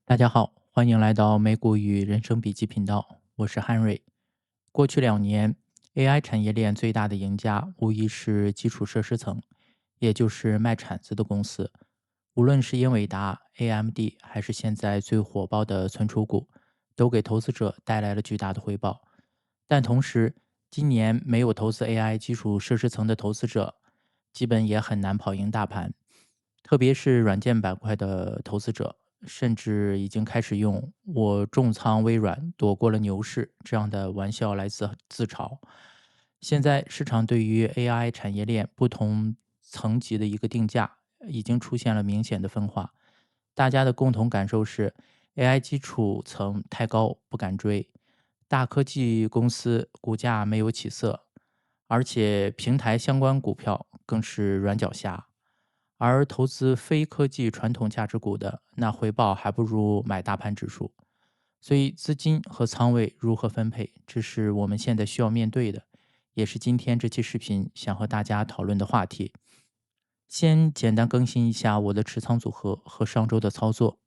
大家好，欢迎来到美股与人生笔记频道，我是汉瑞。过去2年，AI 产业链最大的赢家无疑是基础设施层，也就是卖铲子的公司。无论是英伟达、AMD，还是现在最火爆的存储股，都给投资者带来了巨大的回报。但同时，今年没有投资 AI 基础设施层的投资者，基本也很难跑赢大盘。特别是软件板块的投资者，甚至已经开始用"我重仓微软，躲过了牛市"这样的玩笑来自嘲。现在市场对于 AI 产业链不同层级的一个定价，已经出现了明显的分化。大家的共同感受是，AI 基础层太高，不敢追；大科技公司股价没有起色，而且平台相关股票更是软脚虾。而投资非科技传统价值股的，那回报还不如买大盘指数。所以资金和仓位如何分配，这是我们现在需要面对的，也是今天这期视频想和大家讨论的话题。先简单更新一下我的持仓组合和上周的操作。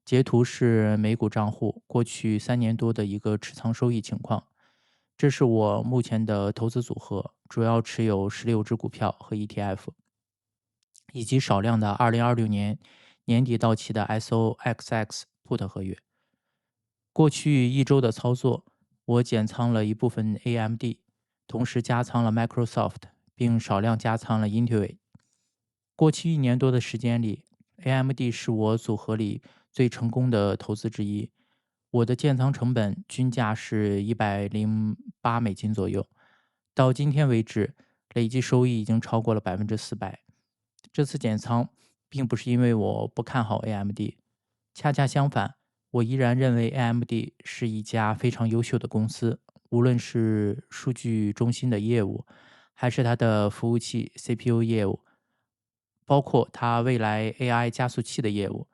截图是美股账户过去3年多的一个持仓收益情况。这是我目前的投资组合，主要持有16只股票和 ETF，以及少量的2026年年底到期的 SOXX put 合约。过去一周的操作，我减仓了一部分 AMD，同时加仓了 Microsoft，并少量加仓了 Intuit。过去1年多的时间里，AMD 是我组合里最成功的投资之一。我的建仓成本均价是$108左右，到今天为止，累计收益已经超过了400%。这次减仓并不是因为我不看好 AMD，恰恰相反，我依然认为 AMD 是一家非常优秀的公司，无论是数据中心的业务，还是它的服务器 CPU 业务，包括它未来 AI 加速器的业务。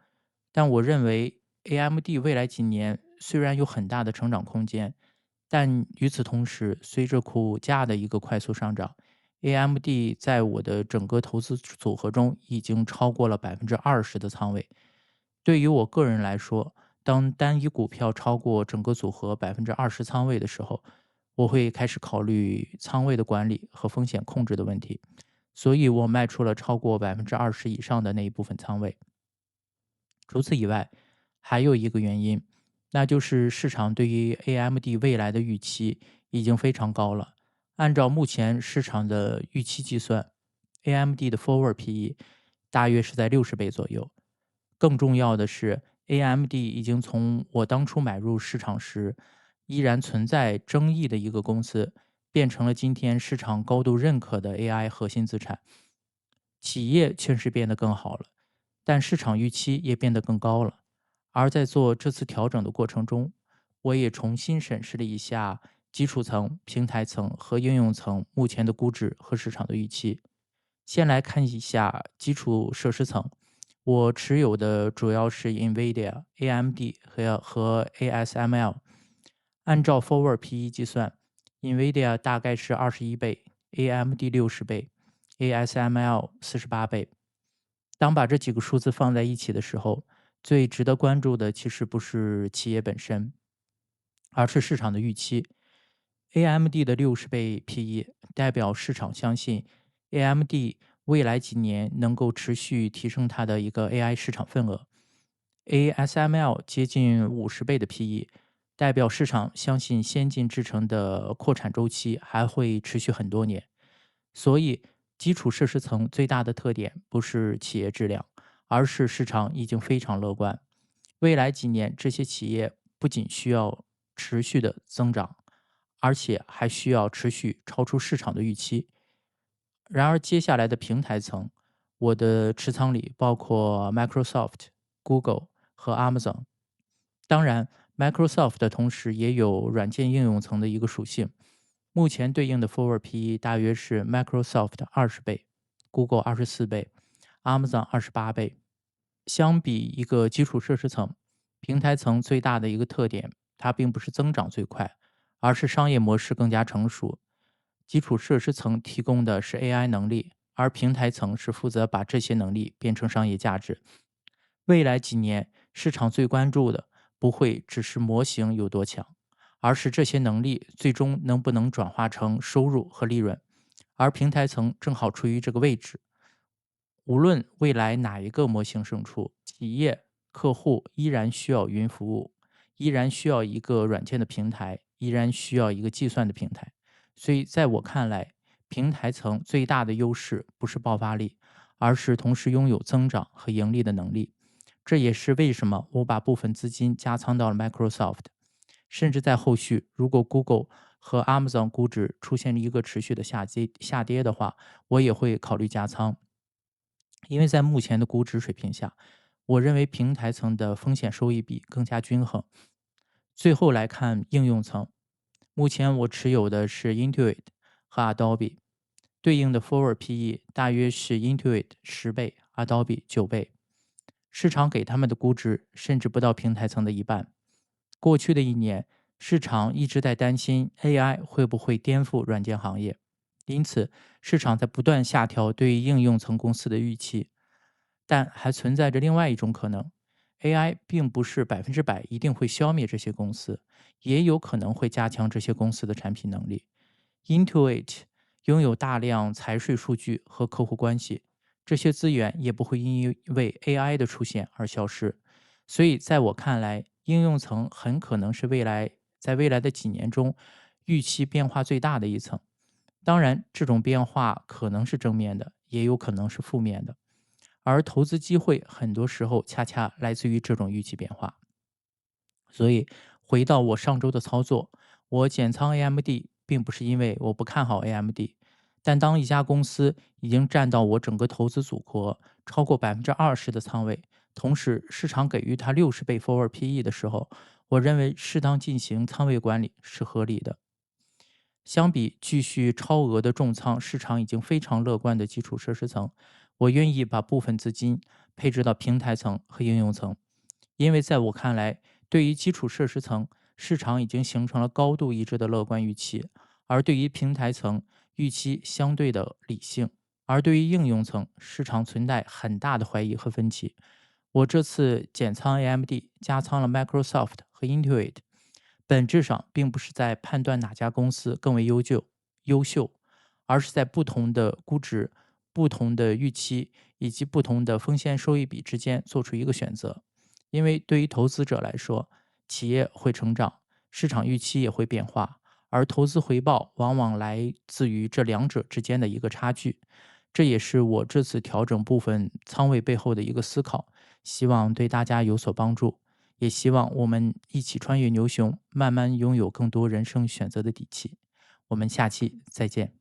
但我认为 AMD 未来几年虽然有很大的成长空间，但与此同时，随着股价的一个快速上涨，AMD 在我的整个投资组合中已经超过了20%的仓位。对于我个人来说，当单一股票超过整个组合20%仓位的时候，我会开始考虑仓位的管理和风险控制的问题。所以我卖出了超过20%以上的那一部分仓位。除此以外，还有一个原因，那就是市场对于 AMD 未来的预期已经非常高了。按照目前市场的预期计算，AMD 的 forward PE 大约是在60倍左右。更重要的是，AMD 已经从我当初买入市场时依然存在争议的一个公司，变成了今天市场高度认可的 AI 核心资产。企业确实变得更好了，但市场预期也变得更高了。而在做这次调整的过程中，我也重新审视了一下基础层、平台层和应用层目前的估值和市场的预期。先来看一下基础设施层，我持有的主要是 NVIDIA、AMD 和 ASML。按照 Forward PE 计算，NVIDIA 大概是21倍，AMD 60倍，ASML 48倍。当把这几个数字放在一起的时候，最值得关注的其实不是企业本身，而是市场的预期。AMD 的60倍 PE 代表市场相信 AMD 未来几年能够持续提升它的一个 AI 市场份额。ASML 接近50倍的 PE，代表市场相信先进制程的扩产周期还会持续很多年。所以，基础设施层最大的特点不是企业质量，而是市场已经非常乐观。未来几年，这些企业不仅需要持续的增长，而且还需要持续超出市场的预期。然而，接下来的平台层，我的持仓里包括 Microsoft、Google 和 Amazon。当然，Microsoft 同时也有软件应用层的一个属性。目前对应的 Forward PE 大约是 Microsoft 20倍，Google 24倍，Amazon 28倍。相比一个基础设施层，平台层最大的一个特点，它并不是增长最快，而是商业模式更加成熟。基础设施层提供的是 AI 能力，而平台层是负责把这些能力变成商业价值。未来几年，市场最关注的不会只是模型有多强，而是这些能力最终能不能转化成收入和利润。而平台层正好处于这个位置。无论未来哪一个模型胜出，企业、客户依然需要云服务，依然需要一个软件的平台，依然需要一个计算的平台。所以，在我看来，平台层最大的优势不是爆发力，而是同时拥有增长和盈利的能力。这也是为什么我把部分资金加仓到了 Microsoft，甚至在后续，如果 Google 和 Amazon 估值出现一个持续的下跌的话，我也会考虑加仓。因为在目前的估值水平下，我认为平台层的风险收益比更加均衡。最后来看应用层，目前我持有的是 Intuit 和 Adobe，对应的 forward PE 大约是 Intuit 10倍，Adobe 9倍。市场给他们的估值甚至不到平台层的一半。过去的一年，市场一直在担心 AI 会不会颠覆软件行业，因此市场在不断下调对于应用层公司的预期。但还存在着另外一种可能：AI 并不是100%一定会消灭这些公司，也有可能会加强这些公司的产品能力。Intuit 拥有大量财税数据和客户关系，这些资源也不会因为 AI 的出现而消失。所以，在我看来，应用层很可能是在未来的几年中预期变化最大的一层。当然，这种变化可能是正面的，也有可能是负面的。而投资机会很多时候恰恰来自于这种预期变化。所以回到我上周的操作，我减仓 AMD 并不是因为我不看好 AMD，但当一家公司已经占到我整个投资组合超过20%的仓位，同时市场给予它60倍 forward PE 的时候，我认为适当进行仓位管理是合理的。相比继续超额的重仓市场已经非常乐观的基础设施层，我愿意把部分资金配置到平台层和应用层，因为在我看来，对于基础设施层，市场已经形成了高度一致的乐观预期，而对于平台层，预期相对的理性，而对于应用层，市场存在很大的怀疑和分歧。我这次减仓 AMD，加仓了 Microsoft 和 Intuit，本质上并不是在判断哪家公司更为优秀，而是在不同的估值、不同的预期以及不同的风险收益比之间做出一个选择。因为对于投资者来说，企业会成长，市场预期也会变化，而投资回报往往来自于这两者之间的一个差距。这也是我这次调整部分仓位背后的一个思考，希望对大家有所帮助。也希望我们一起穿越牛熊，慢慢拥有更多人生选择的底气。我们下期再见。